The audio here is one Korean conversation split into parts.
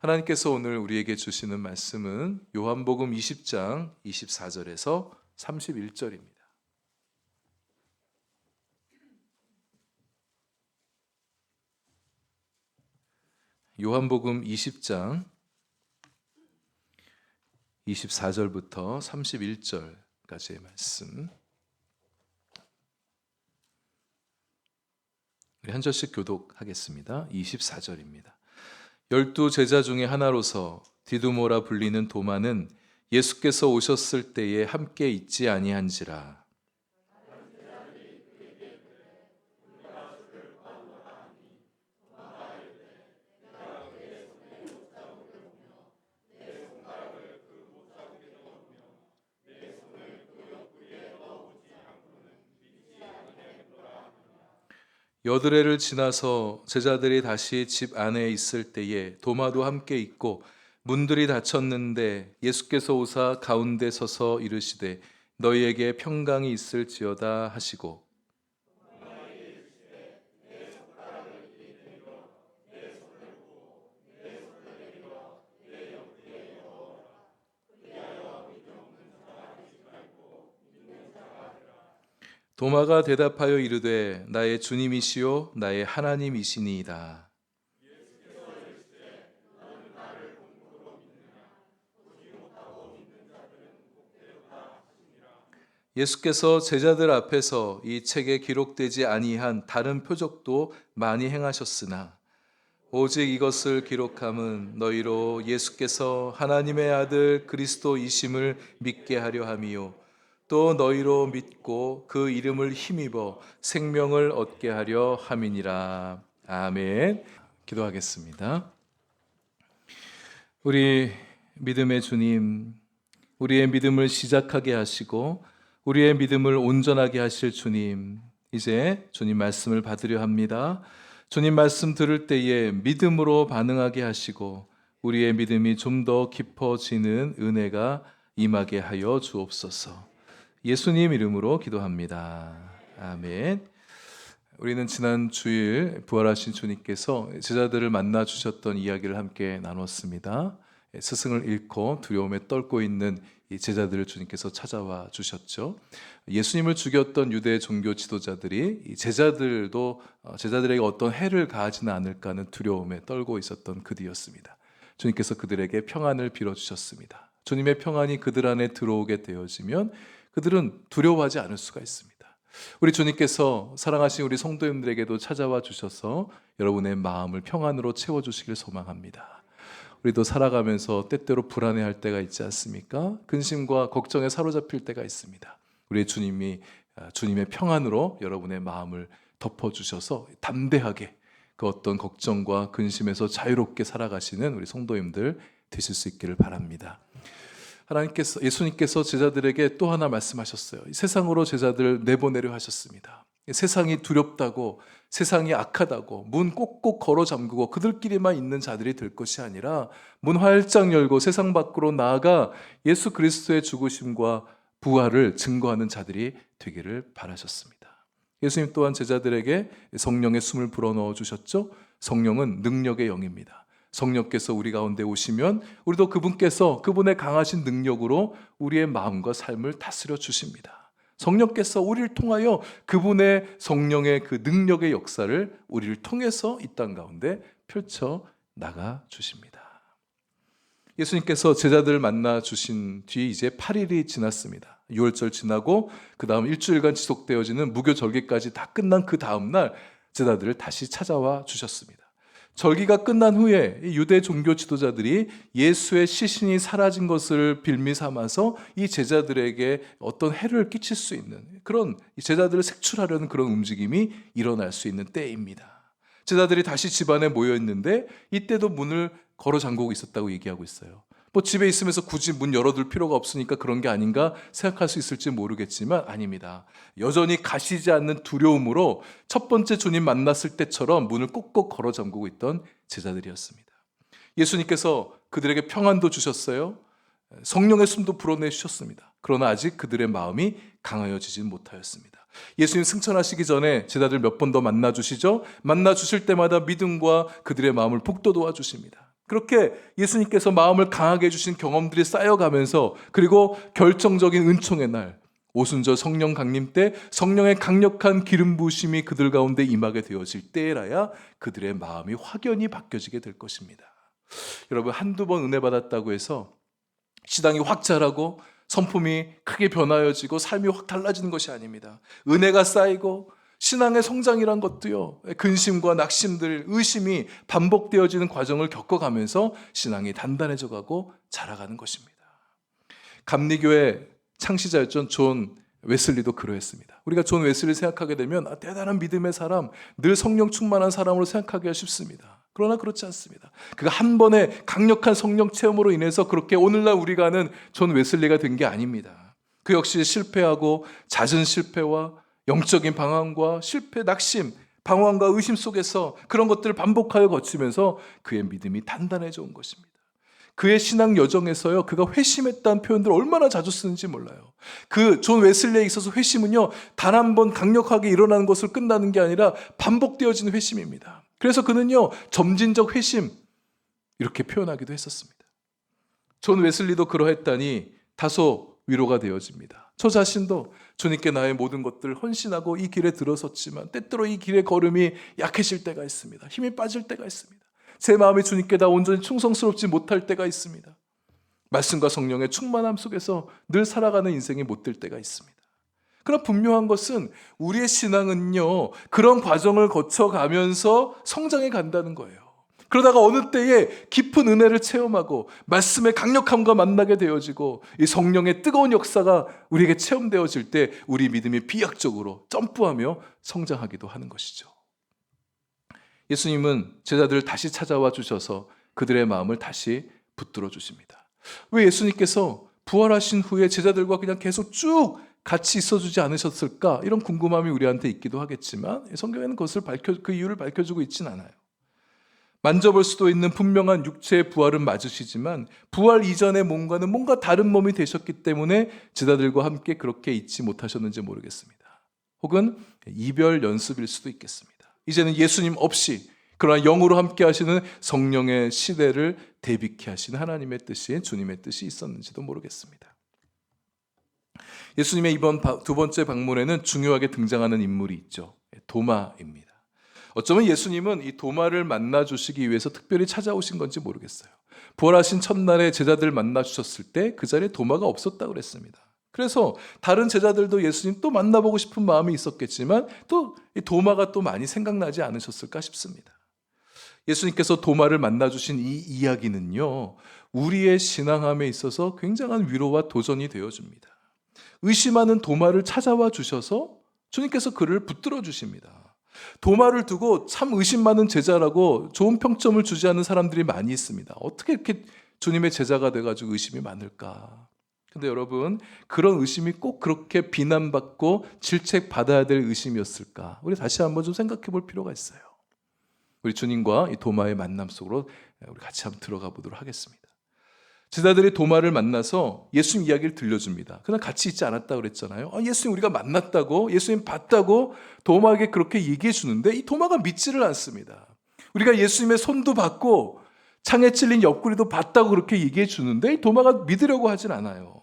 하나님께서 오늘 우리에게 주시는 말씀은 요한복음 20장 24절에서 31절입니다. 요한복음 20장 24절부터 31절까지의 말씀. 우리 한 절씩 교독하겠습니다. 24절입니다. 12 제자 중에 하나로서 디두모라 불리는 도마는 예수께서 오셨을 때에 함께 있지 아니한지라. 여드레를 지나서 제자들이 다시 집 안에 있을 때에 도마도 함께 있고 문들이 닫혔는데 예수께서 오사 가운데 서서 이르시되 너희에게 평강이 있을지어다 하시고 도마가 대답하여 이르되 나의 주님이시요 나의 하나님이시니이다. 예수께서 제자들 앞에서 이 책에 기록되지 아니한 다른 표적도 많이 행하셨으나 오직 이것을 기록함은 너희로 예수께서 하나님의 아들 그리스도이심을 믿게 하려 함이요 또 너희로 믿고 그 이름을 힘입어 생명을 얻게 하려 함이니라. 아멘. 기도하겠습니다. 우리 믿음의 주님, 우리의 믿음을 시작하게 하시고 우리의 믿음을 온전하게 하실 주님, 이제 주님 말씀을 받으려 합니다. 주님 말씀 들을 때에 믿음으로 반응하게 하시고 우리의 믿음이 좀 더 깊어지는 은혜가 임하게 하여 주옵소서. 예수님 이름으로 기도합니다. 아멘. 우리는 지난 주일 부활하신 주님께서 제자들을 만나 주셨던 이야기를 함께 나눴습니다. 스승을 잃고 두려움에 떨고 있는 이 제자들을 주님께서 찾아와 주셨죠. 예수님을 죽였던 유대 종교 지도자들이 이 제자들에게 어떤 해를 가하지는 않을까 하는 두려움에 떨고 있었던 그들이었습니다. 주님께서 그들에게 평안을 빌어주셨습니다. 주님의 평안이 그들 안에 들어오게 되어지면 그들은 두려워하지 않을 수가 있습니다. 우리 주님께서 사랑하신 우리 성도님들에게도 찾아와 주셔서 여러분의 마음을 평안으로 채워주시길 소망합니다. 우리도 살아가면서 때때로 불안해할 때가 있지 않습니까? 근심과 걱정에 사로잡힐 때가 있습니다. 우리 주님이 주님의 평안으로 여러분의 마음을 덮어주셔서 담대하게 그 어떤 걱정과 근심에서 자유롭게 살아가시는 우리 성도님들 되실 수 있기를 바랍니다. 예수님께서 제자들에게 또 하나 말씀하셨어요. 세상으로 제자들 내보내려 하셨습니다. 세상이 두렵다고, 세상이 악하다고 문 꼭꼭 걸어 잠그고 그들끼리만 있는 자들이 될 것이 아니라 문 활짝 열고 세상 밖으로 나아가 예수 그리스도의 죽으심과 부활을 증거하는 자들이 되기를 바라셨습니다. 예수님 또한 제자들에게 성령의 숨을 불어넣어 주셨죠. 성령은 능력의 영입니다. 성령께서 우리 가운데 오시면 우리도 그분의 강하신 능력으로 우리의 마음과 삶을 다스려 주십니다. 성령께서 우리를 통하여 그분의 성령의 그 능력의 역사를 우리를 통해서 이 땅 가운데 펼쳐 나가 주십니다. 예수님께서 제자들을 만나 주신 뒤 이제 8일이 지났습니다. 6월절 지나고 그 다음 일주일간 지속되어지는 무교절기까지 다 끝난 그 다음날 제자들을 다시 찾아와 주셨습니다. 절기가 끝난 후에 유대 종교 지도자들이 예수의 시신이 사라진 것을 빌미 삼아서 이 제자들에게 어떤 해를 끼칠 수 있는 그런 제자들을 색출하려는 그런 움직임이 일어날 수 있는 때입니다. 제자들이 다시 집안에 모여 있는데 이때도 문을 걸어 잠그고 있었다고 얘기하고 있어요. 집에 있으면서 굳이 문 열어둘 필요가 없으니까 그런 게 아닌가 생각할 수 있을지 모르겠지만 아닙니다. 여전히 가시지 않는 두려움으로 첫 번째 주님 만났을 때처럼 문을 꼭꼭 걸어 잠그고 있던 제자들이었습니다. 예수님께서 그들에게 평안도 주셨어요. 성령의 숨도 불어내주셨습니다. 그러나 아직 그들의 마음이 강하여지진 못하였습니다. 예수님 승천하시기 전에 제자들 몇 번 더 만나주시죠. 만나주실 때마다 믿음과 그들의 마음을 북돋워 주십니다. 그렇게 예수님께서 마음을 강하게 해주신 경험들이 쌓여가면서 그리고 결정적인 은총의 날 오순절 성령 강림 때 성령의 강력한 기름 부으심이 그들 가운데 임하게 되어질 때라야 그들의 마음이 확연히 바뀌어지게 될 것입니다. 여러분, 한두 번 은혜 받았다고 해서 신앙이 확 자라고 성품이 크게 변하여지고 삶이 확 달라지는 것이 아닙니다. 은혜가 쌓이고 신앙의 성장이란 것도요, 근심과 낙심들, 의심이 반복되어지는 과정을 겪어가면서 신앙이 단단해져 가고 자라가는 것입니다. 감리교회 창시자였던 존 웨슬리도 그러했습니다. 우리가 존 웨슬리 생각하게 되면 대단한 믿음의 사람, 늘 성령 충만한 사람으로 생각하기가 쉽습니다. 그러나 그렇지 않습니다. 그가 한 번의 강력한 성령 체험으로 인해서 그렇게 오늘날 우리가 아는 존 웨슬리가 된 게 아닙니다. 그 역시 실패하고 잦은 실패와 영적인 방황과 실패, 낙심, 방황과 의심 속에서 그런 것들을 반복하여 거치면서 그의 믿음이 단단해져 온 것입니다. 그의 신앙 여정에서요, 그가 회심했다는 표현들을 얼마나 자주 쓰는지 몰라요. 그 존 웨슬리에 있어서 회심은요, 단 한 번 강력하게 일어나는 것을 끝나는 게 아니라 반복되어지는 회심입니다. 그래서 그는요, 점진적 회심 이렇게 표현하기도 했었습니다. 존 웨슬리도 그러했다니 다소 위로가 되어집니다. 저 자신도 주님께 나의 모든 것들을 헌신하고 이 길에 들어섰지만 때때로 이 길의 걸음이 약해질 때가 있습니다. 힘이 빠질 때가 있습니다. 제 마음이 주님께 다 온전히 충성스럽지 못할 때가 있습니다. 말씀과 성령의 충만함 속에서 늘 살아가는 인생이 못 될 때가 있습니다. 그러나 분명한 것은 우리의 신앙은요, 그런 과정을 거쳐가면서 성장해 간다는 거예요. 그러다가 어느 때에 깊은 은혜를 체험하고 말씀의 강력함과 만나게 되어지고 이 성령의 뜨거운 역사가 우리에게 체험되어질 때 우리 믿음이 비약적으로 점프하며 성장하기도 하는 것이죠. 예수님은 제자들을 다시 찾아와 주셔서 그들의 마음을 다시 붙들어 주십니다. 왜 예수님께서 부활하신 후에 제자들과 그냥 계속 쭉 같이 있어주지 않으셨을까? 이런 궁금함이 우리한테 있기도 하겠지만 성경에는 그 이유를 밝혀주고 있진 않아요. 만져볼 수도 있는 분명한 육체의 부활은 맞으시지만 부활 이전의 몸과는 뭔가 다른 몸이 되셨기 때문에 제자들과 함께 그렇게 있지 못하셨는지 모르겠습니다. 혹은 이별 연습일 수도 있겠습니다. 이제는 예수님 없이 그러나 영으로 함께 하시는 성령의 시대를 대비케 하시는 하나님의 뜻이, 주님의 뜻이 있었는지도 모르겠습니다. 예수님의 이번 두 번째 방문에는 중요하게 등장하는 인물이 있죠. 도마입니다. 어쩌면 예수님은 이 도마를 만나 주시기 위해서 특별히 찾아오신 건지 모르겠어요. 부활하신 첫날에 제자들 만나 주셨을 때 그 자리에 도마가 없었다고 그랬습니다. 그래서 다른 제자들도 예수님 또 만나보고 싶은 마음이 있었겠지만 또 이 도마가 또 많이 생각나지 않으셨을까 싶습니다. 예수님께서 도마를 만나 주신 이 이야기는요, 우리의 신앙함에 있어서 굉장한 위로와 도전이 되어줍니다. 의심하는 도마를 찾아와 주셔서 주님께서 그를 붙들어 주십니다. 도마를 두고 참 의심 많은 제자라고 좋은 평점을 주지 않는 사람들이 많이 있습니다. 어떻게 이렇게 주님의 제자가 돼가지고 의심이 많을까? 근데 여러분, 그런 의심이 꼭 그렇게 비난받고 질책받아야 될 의심이었을까? 우리 다시 한번 좀 생각해 볼 필요가 있어요. 우리 주님과 이 도마의 만남 속으로 우리 같이 한번 들어가 보도록 하겠습니다. 제자들이 도마를 만나서 예수님 이야기를 들려줍니다. 그날 같이 있지 않았다고 그랬잖아요. 예수님 우리가 만났다고, 예수님 봤다고 도마에게 그렇게 얘기해 주는데 이 도마가 믿지를 않습니다. 우리가 예수님의 손도 봤고 창에 찔린 옆구리도 봤다고 그렇게 얘기해 주는데 이 도마가 믿으려고 하진 않아요.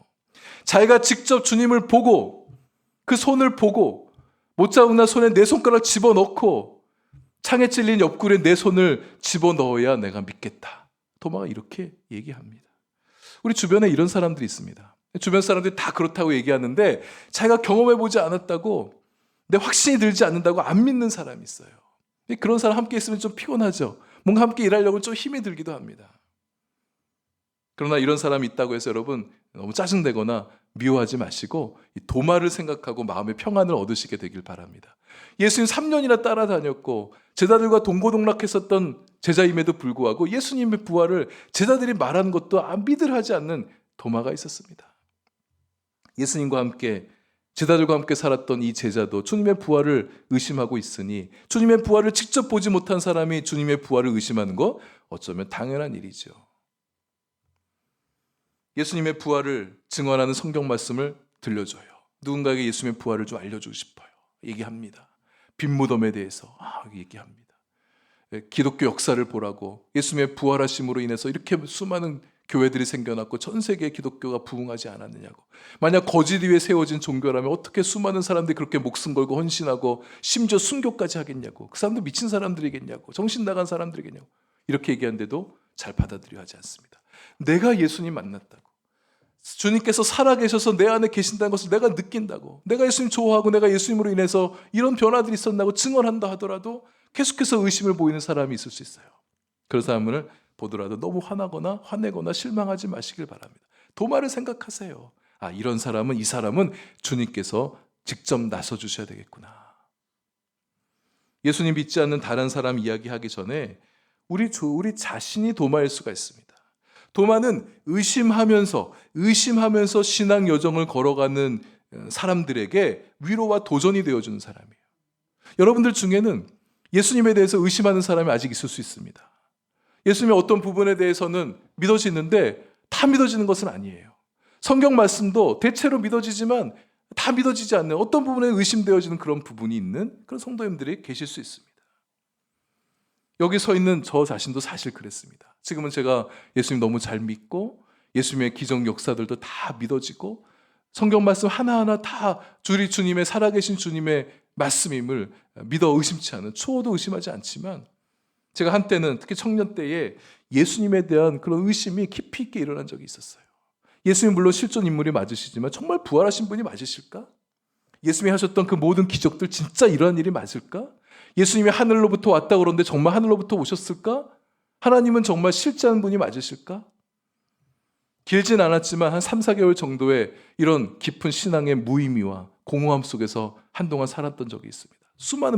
자기가 직접 주님을 보고 그 손을 보고 못 잡으나 손에 내 손가락 집어넣고 창에 찔린 옆구리에 내 손을 집어넣어야 내가 믿겠다. 도마가 이렇게 얘기합니다. 우리 주변에 이런 사람들이 있습니다. 주변 사람들이 다 그렇다고 얘기하는데 자기가 경험해보지 않았다고, 내 확신이 들지 않는다고 안 믿는 사람이 있어요. 그런 사람 함께 있으면 좀 피곤하죠. 뭔가 함께 일하려고 좀 힘이 들기도 합니다. 그러나 이런 사람이 있다고 해서 여러분 너무 짜증내거나 미워하지 마시고 이 도마를 생각하고 마음의 평안을 얻으시게 되길 바랍니다. 예수님 3년이나 따라다녔고 제자들과 동고동락했었던 제자임에도 불구하고 예수님의 부활을 제자들이 말한 것도 믿으려 하지 않는 도마가 있었습니다. 예수님과 함께 제자들과 함께 살았던 이 제자도 주님의 부활을 의심하고 있으니 주님의 부활을 직접 보지 못한 사람이 주님의 부활을 의심하는 거 어쩌면 당연한 일이죠. 예수님의 부활을 증언하는 성경 말씀을 들려줘요. 누군가에게 예수님의 부활을 좀 알려주고 싶어요. 얘기합니다. 빈 무덤에 대해서 얘기합니다. 기독교 역사를 보라고, 예수님의 부활하심으로 인해서 이렇게 수많은 교회들이 생겨났고 전 세계에 기독교가 부흥하지 않았느냐고. 만약 거짓 위에 세워진 종교라면 어떻게 수많은 사람들이 그렇게 목숨 걸고 헌신하고 심지어 순교까지 하겠냐고. 그 사람들 미친 사람들이겠냐고, 정신 나간 사람들이겠냐고. 이렇게 얘기하는데도 잘 받아들여 하지 않습니다. 내가 예수님 만났다고, 주님께서 살아계셔서 내 안에 계신다는 것을 내가 느낀다고, 내가 예수님 좋아하고 내가 예수님으로 인해서 이런 변화들이 있었나고 증언한다 하더라도 계속해서 의심을 보이는 사람이 있을 수 있어요. 그런 사람을 보더라도 너무 화나거나 화내거나 실망하지 마시길 바랍니다. 도마를 생각하세요. 아, 이런 사람은, 이 사람은 주님께서 직접 나서 주셔야 되겠구나. 예수님 믿지 않는 다른 사람 이야기하기 전에 우리 자신이 도마일 수가 있습니다. 도마는 의심하면서 신앙 여정을 걸어가는 사람들에게 위로와 도전이 되어주는 사람이에요. 여러분들 중에는 예수님에 대해서 의심하는 사람이 아직 있을 수 있습니다. 예수님의 어떤 부분에 대해서는 믿어지는데 다 믿어지는 것은 아니에요. 성경 말씀도 대체로 믿어지지만 다 믿어지지 않는, 어떤 부분에 의심되어지는 그런 부분이 있는 그런 성도님들이 계실 수 있습니다. 여기 서 있는 저 자신도 사실 그랬습니다. 지금은 제가 예수님 너무 잘 믿고 예수님의 기적 역사들도 다 믿어지고 성경 말씀 하나하나 다 주님의 살아계신 주님의 말씀임을 믿어 의심치 않은, 초호도 의심하지 않지만, 제가 한때는 특히 청년 때에 예수님에 대한 그런 의심이 깊이 있게 일어난 적이 있었어요. 예수님 물론 실존 인물이 맞으시지만 정말 부활하신 분이 맞으실까? 예수님이 하셨던 그 모든 기적들 진짜 이러한 일이 맞을까? 예수님이 하늘로부터 왔다 그러는데 정말 하늘로부터 오셨을까? 하나님은 정말 실제한 분이 맞으실까? 길진 않았지만 한 3, 4개월 정도의 이런 깊은 신앙의 무의미와 공허함 속에서 한동안 살았던 적이 있습니다.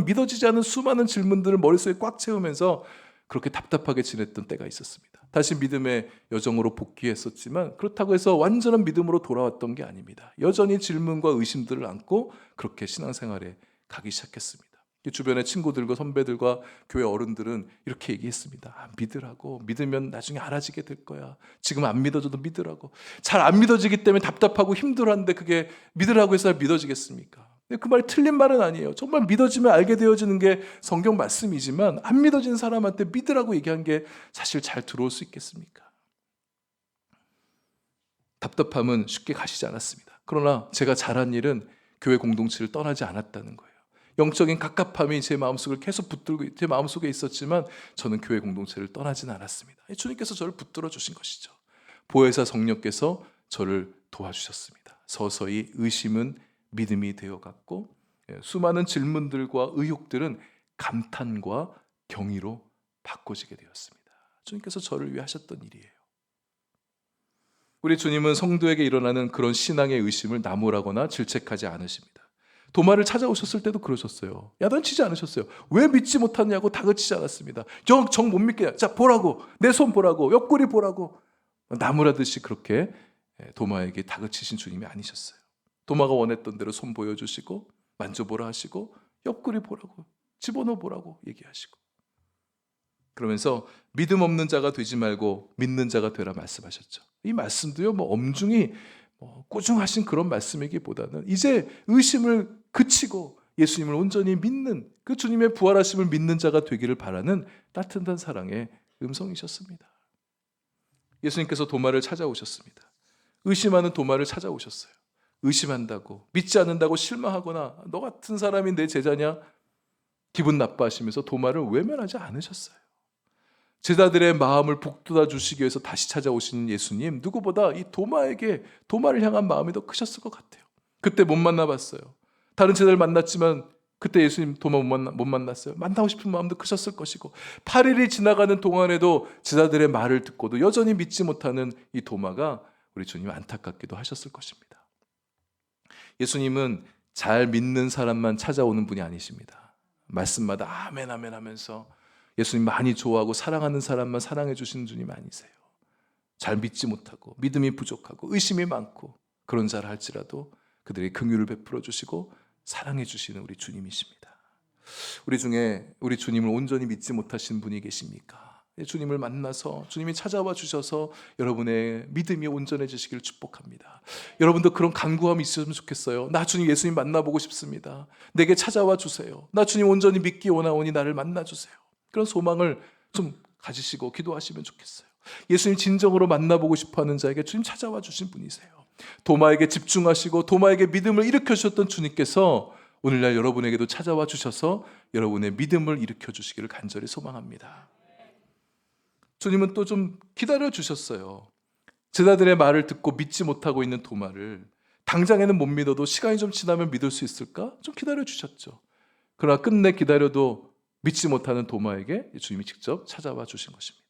믿어지지 않은 수많은 질문들을 머릿속에 꽉 채우면서 그렇게 답답하게 지냈던 때가 있었습니다. 다시 믿음의 여정으로 복귀했었지만 그렇다고 해서 완전한 믿음으로 돌아왔던 게 아닙니다. 여전히 질문과 의심들을 안고 그렇게 신앙생활에 가기 시작했습니다. 주변의 친구들과 선배들과 교회 어른들은 이렇게 얘기했습니다. 아, 믿으라고. 믿으면 나중에 알아지게 될 거야. 지금 안 믿어져도 믿으라고. 잘 안 믿어지기 때문에 답답하고 힘들어하는데 그게 믿으라고 해서 믿어지겠습니까? 그 말이 틀린 말은 아니에요. 정말 믿어지면 알게 되어지는 게 성경 말씀이지만 안 믿어진 사람한테 믿으라고 얘기한 게 사실 잘 들어올 수 있겠습니까? 답답함은 쉽게 가시지 않았습니다. 그러나 제가 잘한 일은 교회 공동체를 떠나지 않았다는 거예요. 영적인 갑갑함이 제 마음속을 계속 붙들고 제 마음속에 있었지만 저는 교회 공동체를 떠나지는 않았습니다. 주님께서 저를 붙들어 주신 것이죠. 보혜사 성령께서 저를 도와주셨습니다. 서서히 의심은 믿음이 되어갔고 수많은 질문들과 의혹들은 감탄과 경의로 바꿔지게 되었습니다. 주님께서 저를 위해 하셨던 일이에요. 우리 주님은 성도에게 일어나는 그런 신앙의 의심을 나무라거나 질책하지 않으십니다. 도마를 찾아오셨을 때도 그러셨어요. 야단치지 않으셨어요. 왜 믿지 못하냐고 다그치지 않았습니다. 정 못 믿게, 자 보라고, 내 손 보라고, 옆구리 보라고, 나무라듯이 그렇게 도마에게 다그치신 주님이 아니셨어요. 도마가 원했던 대로 손 보여주시고 만져보라 하시고 옆구리 보라고, 집어넣어 보라고 얘기하시고, 그러면서 믿음 없는 자가 되지 말고 믿는 자가 되라 말씀하셨죠. 이 말씀도요, 엄중히 꾸중하신 그런 말씀이기보다는 이제 의심을 그치고 예수님을 온전히 믿는, 그 주님의 부활하심을 믿는 자가 되기를 바라는 따뜻한 사랑의 음성이셨습니다. 예수님께서 도마를 찾아오셨습니다. 의심하는 도마를 찾아오셨어요. 의심한다고, 믿지 않는다고 실망하거나 너 같은 사람이 내 제자냐 기분 나빠하시면서 도마를 외면하지 않으셨어요. 제자들의 마음을 북돋아 주시기 위해서 다시 찾아오시는 예수님, 누구보다 이 도마를 향한 마음이 더 크셨을 것 같아요. 그때 못 만나봤어요. 다른 제자를 만났지만 그때 예수님 도마 못 만났어요. 만나고 싶은 마음도 크셨을 것이고, 8일이 지나가는 동안에도 제자들의 말을 듣고도 여전히 믿지 못하는 이 도마가 우리 주님 안타깝기도 하셨을 것입니다. 예수님은 잘 믿는 사람만 찾아오는 분이 아니십니다. 말씀마다 아멘 아멘 하면서 예수님 많이 좋아하고 사랑하는 사람만 사랑해 주시는 주님 아니세요. 잘 믿지 못하고 믿음이 부족하고 의심이 많고 그런 자라 할지라도 그들에게 긍휼을 베풀어 주시고 사랑해 주시는 우리 주님이십니다. 우리 중에 우리 주님을 온전히 믿지 못하신 분이 계십니까? 주님을 만나서 주님이 찾아와 주셔서 여러분의 믿음이 온전해지시기를 축복합니다. 여러분도 그런 간구함이 있으면 좋겠어요. 나 주님 예수님 만나보고 싶습니다. 내게 찾아와 주세요. 나 주님 온전히 믿기 원하오니 나를 만나 주세요. 그런 소망을 좀 가지시고 기도하시면 좋겠어요. 예수님 진정으로 만나보고 싶어하는 자에게 주님 찾아와 주신 분이세요. 도마에게 집중하시고 도마에게 믿음을 일으켜 주셨던 주님께서 오늘날 여러분에게도 찾아와 주셔서 여러분의 믿음을 일으켜 주시기를 간절히 소망합니다. 주님은 또 좀 기다려 주셨어요. 제자들의 말을 듣고 믿지 못하고 있는 도마를 당장에는 못 믿어도 시간이 좀 지나면 믿을 수 있을까? 좀 기다려 주셨죠. 그러나 끝내 기다려도 믿지 못하는 도마에게 주님이 직접 찾아와 주신 것입니다.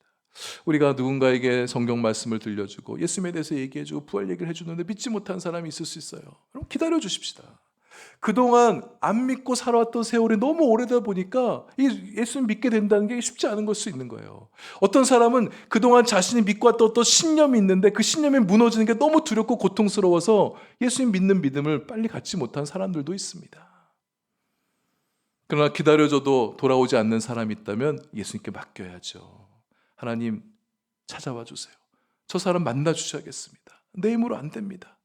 우리가 누군가에게 성경 말씀을 들려주고 예수님에 대해서 얘기해주고 부활 얘기를 해주는데 믿지 못한 사람이 있을 수 있어요. 그럼 기다려 주십시다. 그동안 안 믿고 살아왔던 세월이 너무 오래되다 보니까 예수님 믿게 된다는 게 쉽지 않은 걸 수 있는 거예요. 어떤 사람은 그동안 자신이 믿고 왔던 어떤 신념이 있는데 그 신념이 무너지는 게 너무 두렵고 고통스러워서 예수님 믿는 믿음을 빨리 갖지 못한 사람들도 있습니다. 그러나 기다려줘도 돌아오지 않는 사람이 있다면 예수님께 맡겨야죠. 하나님 찾아와 주세요. 저 사람 만나 주셔야겠습니다. 내 힘으로 안 됩니다.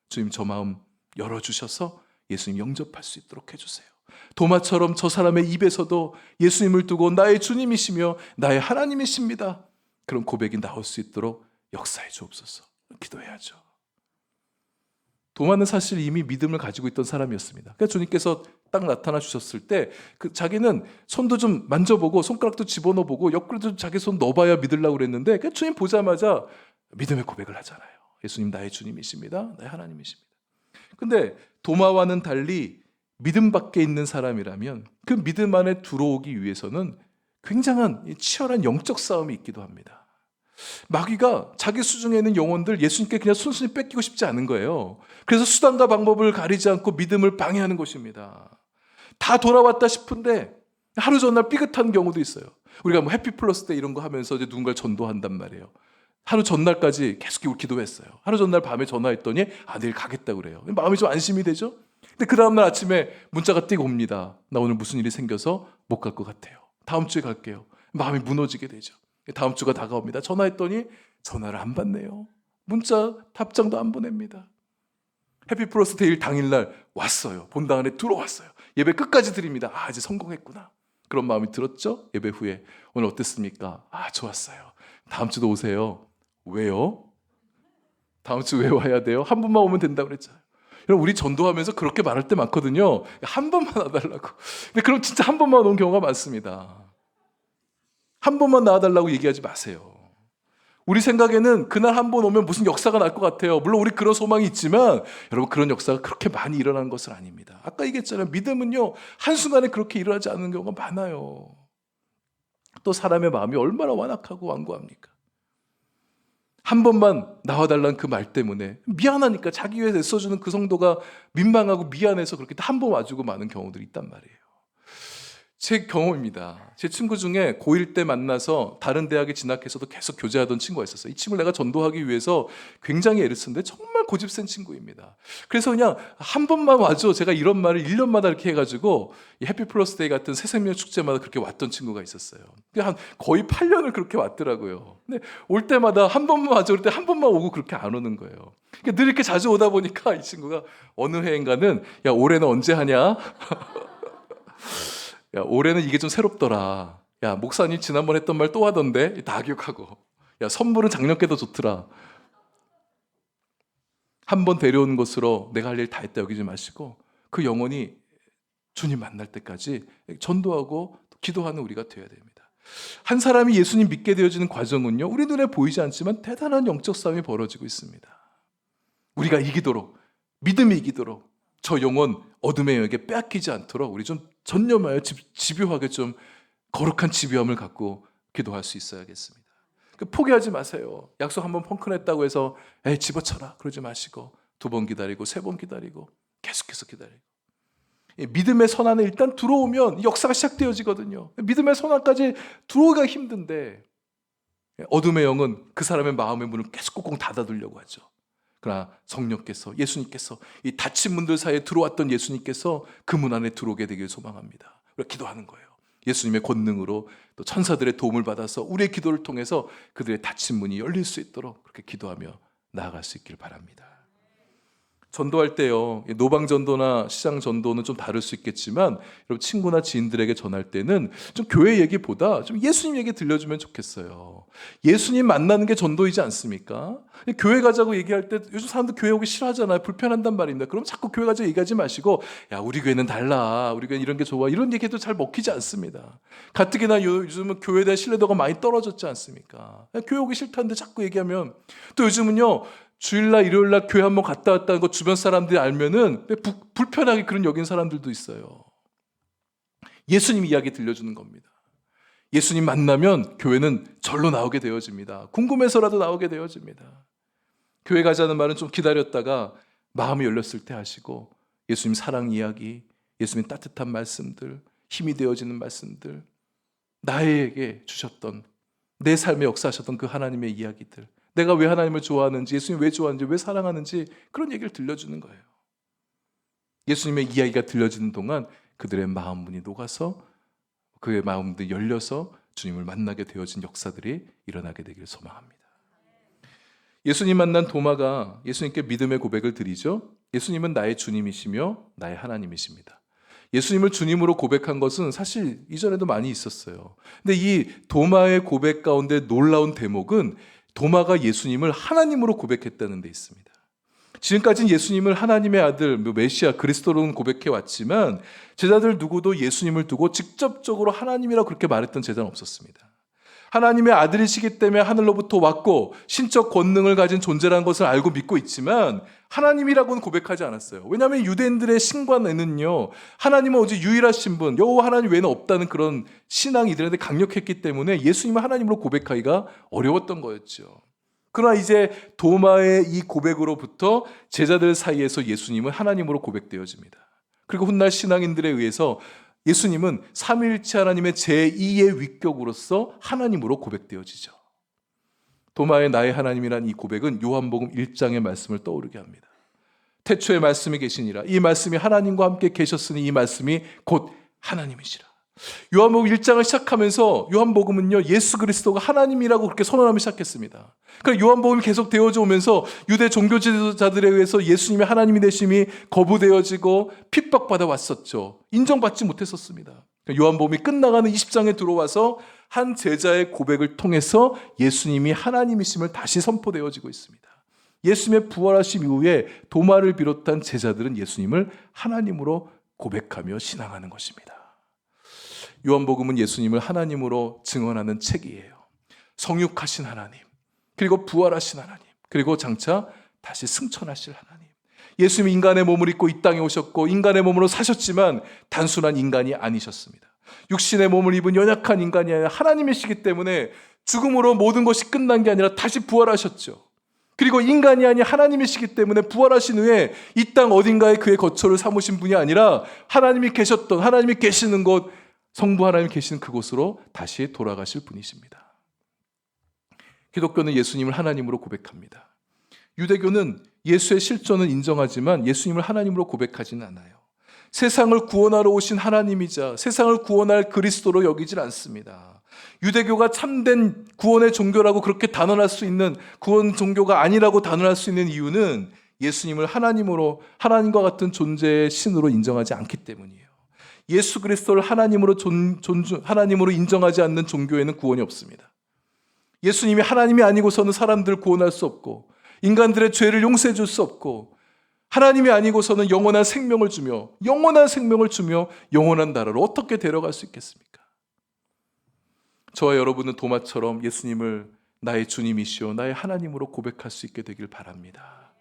주님 저 마음 열어주셔서 예수님 영접할 수 있도록 해주세요. 도마처럼 저 사람의 입에서도 예수님을 두고 나의 주님이시며 나의 하나님이십니다. 그런 고백이 나올 수 있도록 역사해 주옵소서. 기도해야죠. 도마는 사실 이미 믿음을 가지고 있던 사람이었습니다. 그러니까 주님께서 딱 나타나 주셨을 때 자기는 손도 좀 만져보고 손가락도 집어넣어보고 옆구리도 좀 자기 손 넣어봐야 믿으려고 그랬는데 그러니까 주님 보자마자 믿음의 고백을 하잖아요. 예수님 나의 주님이십니다. 나의 하나님이십니다. 근데 도마와는 달리 믿음 밖에 있는 사람이라면 그 믿음 안에 들어오기 위해서는 굉장한 치열한 영적 싸움이 있기도 합니다. 마귀가 자기 수중에 있는 영혼들 예수님께 그냥 순순히 뺏기고 싶지 않은 거예요. 그래서 수단과 방법을 가리지 않고 믿음을 방해하는 것입니다. 다 돌아왔다 싶은데 하루 전날 삐끗한 경우도 있어요. 우리가 뭐 해피 플러스 때 이런 거 하면서 이제 누군가를 전도한단 말이에요. 하루 전날까지 계속 기도했어요. 하루 전날 밤에 전화했더니 내일 가겠다고 그래요. 마음이 좀 안심이 되죠. 근데 그 다음날 아침에 문자가 띄고 옵니다. 나 오늘 무슨 일이 생겨서 못 갈 것 같아요. 다음 주에 갈게요. 마음이 무너지게 되죠. 다음 주가 다가옵니다. 전화했더니 전화를 안 받네요. 문자 답장도 안 보냅니다. 해피 플러스 데이 당일날 왔어요. 본당 안에 들어왔어요. 예배 끝까지 드립니다. 이제 성공했구나. 그런 마음이 들었죠? 예배 후에 오늘 어땠습니까? 좋았어요. 다음 주도 오세요. 왜요? 다음 주 왜 와야 돼요? 한 번만 오면 된다고 그랬잖아요. 여러분 우리 전도하면서 그렇게 말할 때 많거든요. 한 번만 와달라고. 근데 그럼 진짜 한 번만 온 경우가 많습니다. 한 번만 나와달라고 얘기하지 마세요. 우리 생각에는 그날 한 번 오면 무슨 역사가 날 것 같아요. 물론 우리 그런 소망이 있지만 여러분 그런 역사가 그렇게 많이 일어나는 것은 아닙니다. 아까 얘기했잖아요. 믿음은요 한순간에 그렇게 일어나지 않는 경우가 많아요. 또 사람의 마음이 얼마나 완악하고 완고합니까? 한 번만 나와달라는 그 말 때문에 미안하니까 자기 위해서 애써주는 그 성도가 민망하고 미안해서 그렇게 한 번 와주고 마는 경우들이 있단 말이에요. 제 경험입니다. 제 친구 중에 고1 때 만나서 다른 대학에 진학해서도 계속 교제하던 친구가 있었어요. 이 친구를 내가 전도하기 위해서 굉장히 애를 쓰는데 정말 고집센 친구입니다. 그래서 그냥 한 번만 와줘. 제가 이런 말을 1년마다 이렇게 해가지고 이 해피 플러스 데이 같은 새생명 축제마다 그렇게 왔던 친구가 있었어요. 한 거의 8년을 그렇게 왔더라고요. 근데 올 때마다 한 번만 와줘. 그럴 때 한 번만 오고 그렇게 안 오는 거예요. 그러니까 늘 이렇게 자주 오다 보니까 이 친구가 어느 해인가는 야 올해는 언제 하냐? 야, 올해는 이게 좀 새롭더라. 야, 목사님 지난번 했던 말 또 하던데? 다 기억하고. 야, 선물은 작년께도 좋더라. 한 번 데려온 것으로 내가 할 일 다 했다 여기지 마시고 그 영혼이 주님 만날 때까지 전도하고 기도하는 우리가 되어야 됩니다. 한 사람이 예수님 믿게 되어지는 과정은요, 우리 눈에 보이지 않지만 대단한 영적 싸움이 벌어지고 있습니다. 우리가 이기도록, 믿음이 이기도록 저 영혼 어둠의 영에게 빼앗기지 않도록 우리 좀 전념하여 집요하게 좀 거룩한 집요함을 갖고 기도할 수 있어야겠습니다. 포기하지 마세요. 약속 한번 펑크냈다고 해서 집어쳐라 그러지 마시고 2번 기다리고 3번 기다리고 계속해서 기다리고 믿음의 선안에 일단 들어오면 역사가 시작되어지거든요. 믿음의 선안까지 들어오기가 힘든데 어둠의 영은 그 사람의 마음의 문을 계속 꽁꽁 닫아두려고 하죠. 그러나 성령께서 예수님께서 이 닫힌 문들 사이에 들어왔던 예수님께서 그 문 안에 들어오게 되길 소망합니다. 우리가 기도하는 거예요. 예수님의 권능으로 또 천사들의 도움을 받아서 우리의 기도를 통해서 그들의 닫힌 문이 열릴 수 있도록 그렇게 기도하며 나아갈 수 있길 바랍니다. 전도할 때요, 노방 전도나 시장 전도는 좀 다를 수 있겠지만 여러분 친구나 지인들에게 전할 때는 좀 교회 얘기보다 좀 예수님 얘기 들려주면 좋겠어요. 예수님 만나는 게 전도이지 않습니까? 교회 가자고 얘기할 때 요즘 사람들 교회 오기 싫어하잖아요. 불편한단 말입니다. 그럼 자꾸 교회 가자고 얘기하지 마시고, 야, 우리 교회는 달라, 우리 교회는 이런 게 좋아, 이런 얘기도 잘 먹히지 않습니다. 가뜩이나 요즘은 교회에 대한 신뢰도가 많이 떨어졌지 않습니까? 교회 오기 싫다는데 자꾸 얘기하면, 또 요즘은요 주일날 일요일날 교회 한번 갔다 왔다는 거 주변 사람들이 알면은 불편하게 그런 여긴 사람들도 있어요. 예수님 이야기 들려주는 겁니다. 예수님 만나면 교회는 절로 나오게 되어집니다. 궁금해서라도 나오게 되어집니다. 교회 가자는 말은 좀 기다렸다가 마음이 열렸을 때 하시고, 예수님 사랑 이야기, 예수님 따뜻한 말씀들, 힘이 되어지는 말씀들, 나에게 주셨던, 내 삶에 역사하셨던 그 하나님의 이야기들, 내가 왜 하나님을 좋아하는지, 예수님 왜 좋아하는지, 왜 사랑하는지 그런 얘기를 들려주는 거예요. 예수님의 이야기가 들려지는 동안 그들의 마음 문이 녹아서 그의 마음도 열려서 주님을 만나게 되어진 역사들이 일어나게 되기를 소망합니다. 예수님 만난 도마가 예수님께 믿음의 고백을 드리죠. 예수님은 나의 주님이시며 나의 하나님이십니다. 예수님을 주님으로 고백한 것은 사실 이전에도 많이 있었어요. 근데 이 도마의 고백 가운데 놀라운 대목은 도마가 예수님을 하나님으로 고백했다는 데 있습니다. 지금까지는 예수님을 하나님의 아들, 메시아, 그리스도로는 고백해 왔지만 제자들 누구도 예수님을 두고 직접적으로 하나님이라고 그렇게 말했던 제자는 없었습니다. 하나님의 아들이시기 때문에 하늘로부터 왔고 신적 권능을 가진 존재라는 것을 알고 믿고 있지만 하나님이라고는 고백하지 않았어요. 왜냐하면 유대인들의 신관에는요, 하나님은 오직 유일하신 분, 여호와 하나님 외에는 없다는 그런 신앙이 이들한테 강력했기 때문에 예수님을 하나님으로 고백하기가 어려웠던 거였죠. 그러나 이제 도마의 이 고백으로부터 제자들 사이에서 예수님은 하나님으로 고백되어집니다. 그리고 훗날 신앙인들에 의해서 예수님은 삼위일체 하나님의 제2의 위격으로서 하나님으로 고백되어지죠. 도마의 나의 하나님이란 이 고백은 요한복음 1장의 말씀을 떠오르게 합니다. 태초에 말씀이 계시니라. 이 말씀이 하나님과 함께 계셨으니 이 말씀이 곧 하나님이시라. 요한복음 1장을 시작하면서 요한복음은요, 예수 그리스도가 하나님이라고 그렇게 선언하며 시작했습니다. 그러니까 요한복음이 계속 되어져 오면서 유대 종교 지도자들에 의해서 예수님의 하나님이 되심이 거부되어지고 핍박받아 왔었죠. 인정받지 못했었습니다. 그러니까 요한복음이 끝나가는 20장에 들어와서 한 제자의 고백을 통해서 예수님이 하나님이심을 다시 선포되어지고 있습니다. 예수님의 부활하심 이후에 도마를 비롯한 제자들은 예수님을 하나님으로 고백하며 신앙하는 것입니다. 요한복음은 예수님을 하나님으로 증언하는 책이에요. 성육하신 하나님, 그리고 부활하신 하나님, 그리고 장차 다시 승천하실 하나님. 예수님이 인간의 몸을 입고 이 땅에 오셨고 인간의 몸으로 사셨지만 단순한 인간이 아니셨습니다. 육신의 몸을 입은 연약한 인간이 아니라 하나님이시기 때문에 죽음으로 모든 것이 끝난 게 아니라 다시 부활하셨죠. 그리고 인간이 아닌 하나님이시기 때문에 부활하신 후에 이 땅 어딘가에 그의 거처를 삼으신 분이 아니라 하나님이 계셨던, 하나님이 계시는 곳, 성부 하나님 계시는 그곳으로 다시 돌아가실 분이십니다. 기독교는 예수님을 하나님으로 고백합니다. 유대교는 예수의 실존은 인정하지만 예수님을 하나님으로 고백하지는 않아요. 세상을 구원하러 오신 하나님이자 세상을 구원할 그리스도로 여기질 않습니다. 유대교가 참된 구원의 종교라고 그렇게 단언할 수 있는, 구원 종교가 아니라고 단언할 수 있는 이유는 예수님을 하나님으로, 하나님과 같은 존재의 신으로 인정하지 않기 때문이에요. 예수 그리스도를 하나님으로 하나님으로 인정하지 않는 종교에는 구원이 없습니다. 예수님이 하나님이 아니고서는 사람들을 구원할 수 없고 인간들의 죄를 용서해 줄 수 없고 하나님이 아니고서는 영원한 생명을 주며 영원한 나라로 어떻게 데려갈 수 있겠습니까? 저와 여러분은 도마처럼 예수님을 나의 주님이시오, 나의 하나님으로 고백할 수 있게 되길 바랍니다.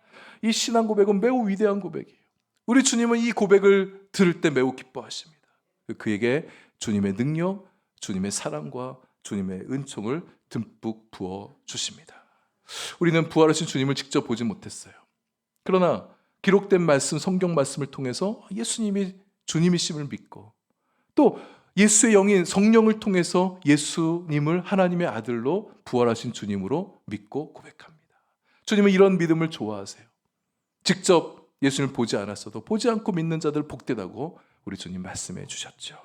이 신앙 고백은 매우 위대한 고백이에요. 우리 주님은 이 고백을 들을 때 매우 기뻐하십니다. 그에게 주님의 능력, 주님의 사랑과 주님의 은총을 듬뿍 부어 주십니다. 우리는 부활하신 주님을 직접 보지 못했어요. 그러나 기록된 말씀, 성경 말씀을 통해서 예수님이 주님이심을 믿고 또 예수의 영인 성령을 통해서 예수님을 하나님의 아들로 부활하신 주님으로 믿고 고백합니다. 주님은 이런 믿음을 좋아하세요. 직접 예수님을 보지 않았어도 보지 않고 믿는 자들 복되다고 우리 주님 말씀해 주셨죠.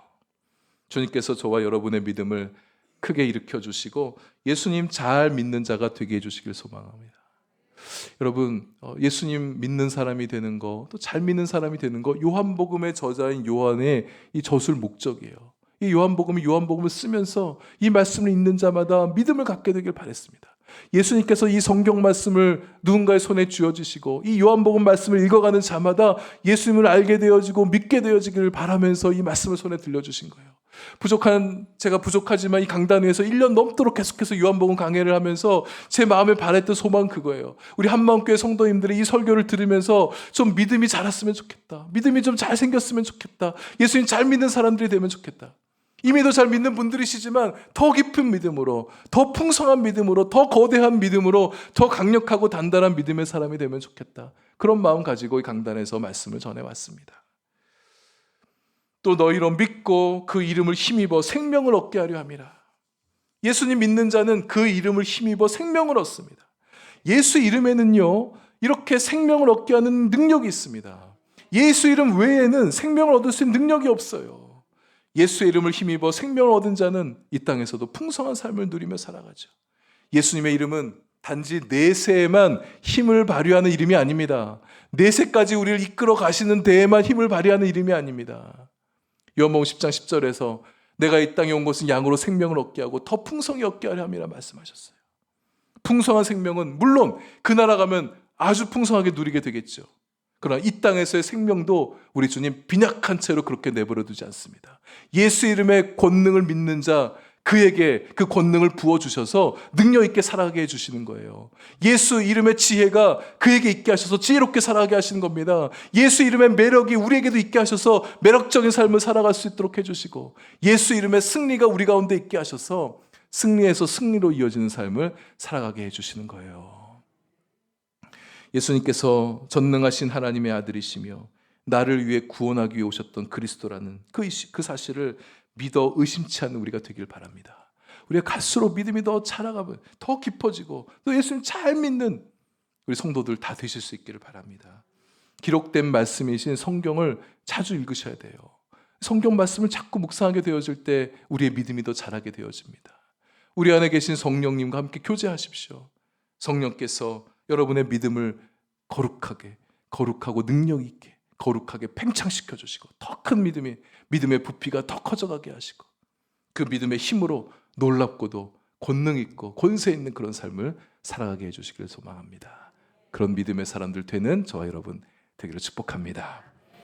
주님께서 저와 여러분의 믿음을 크게 일으켜 주시고 예수님 잘 믿는 자가 되게 해 주시길 소망합니다. 여러분, 예수님 믿는 사람이 되는 거, 또 잘 믿는 사람이 되는 거, 요한복음의 저자인 요한의 이 저술 목적이에요. 이 요한복음을 쓰면서 이 말씀을 읽는 자마다 믿음을 갖게 되길 바랬습니다. 예수님께서 이 성경 말씀을 누군가의 손에 쥐어주시고 이 요한복음 말씀을 읽어가는 자마다 예수님을 알게 되어지고 믿게 되어지기를 바라면서 이 말씀을 손에 들려주신 거예요. 제가 부족하지만 이 강단 위에서 1년 넘도록 계속해서 요한복음 강해를 하면서 제 마음에 바랬던 소망은 그거예요. 우리 한마음교회 성도님들이 이 설교를 들으면서 좀 믿음이 자랐으면 좋겠다. 믿음이 좀 잘 생겼으면 좋겠다. 예수님 잘 믿는 사람들이 되면 좋겠다. 이미도 잘 믿는 분들이시지만 더 깊은 믿음으로, 더 풍성한 믿음으로, 더 거대한 믿음으로, 더 강력하고 단단한 믿음의 사람이 되면 좋겠다. 그런 마음 가지고 이 강단에서 말씀을 전해왔습니다. 또 너희로 믿고 그 이름을 힘입어 생명을 얻게 하려 함이라. 예수님 믿는 자는 그 이름을 힘입어 생명을 얻습니다. 예수 이름에는요, 이렇게 생명을 얻게 하는 능력이 있습니다. 예수 이름 외에는 생명을 얻을 수 있는 능력이 없어요. 예수의 이름을 힘입어 생명을 얻은 자는 이 땅에서도 풍성한 삶을 누리며 살아가죠. 예수님의 이름은 단지 내세에만 힘을 발휘하는 이름이 아닙니다. 내세까지 우리를 이끌어 가시는 데에만 힘을 발휘하는 이름이 아닙니다. 요한복음 10장 10절에서 내가 이 땅에 온 것은 양으로 생명을 얻게 하고 더 풍성히 얻게 하려 함이라 말씀하셨어요. 풍성한 생명은 물론 그 나라 가면 아주 풍성하게 누리게 되겠죠. 그러나 이 땅에서의 생명도 우리 주님 빈약한 채로 그렇게 내버려 두지 않습니다. 예수 이름의 권능을 믿는 자, 그에게 그 권능을 부어주셔서 능력 있게 살아가게 해주시는 거예요. 예수 이름의 지혜가 그에게 있게 하셔서 지혜롭게 살아가게 하시는 겁니다. 예수 이름의 매력이 우리에게도 있게 하셔서 매력적인 삶을 살아갈 수 있도록 해주시고, 예수 이름의 승리가 우리 가운데 있게 하셔서 승리에서 승리로 이어지는 삶을 살아가게 해주시는 거예요. 예수님께서 전능하신 하나님의 아들이시며 나를 위해 구원하기 위해 오셨던 그리스도라는 그 사실을 믿어 의심치 않는 우리가 되길 바랍니다. 우리가 갈수록 믿음이 더 자라가면 더 깊어지고 또 예수님 잘 믿는 우리 성도들 다 되실 수 있기를 바랍니다. 기록된 말씀이신 성경을 자주 읽으셔야 돼요. 성경 말씀을 자꾸 묵상하게 되어질 때 우리의 믿음이 더 자라게 되어집니다. 우리 안에 계신 성령님과 함께 교제하십시오. 성령께서 여러분의 믿음을 거룩하고 능력 있게 거룩하게 팽창시켜 주시고 더 큰 믿음의 부피가 더 커져가게 하시고 그 믿음의 힘으로 놀랍고도 권능 있고 권세 있는 그런 삶을 살아가게 해주시기를 소망합니다. 그런 믿음의 사람들 되는 저와 여러분 되기를 축복합니다.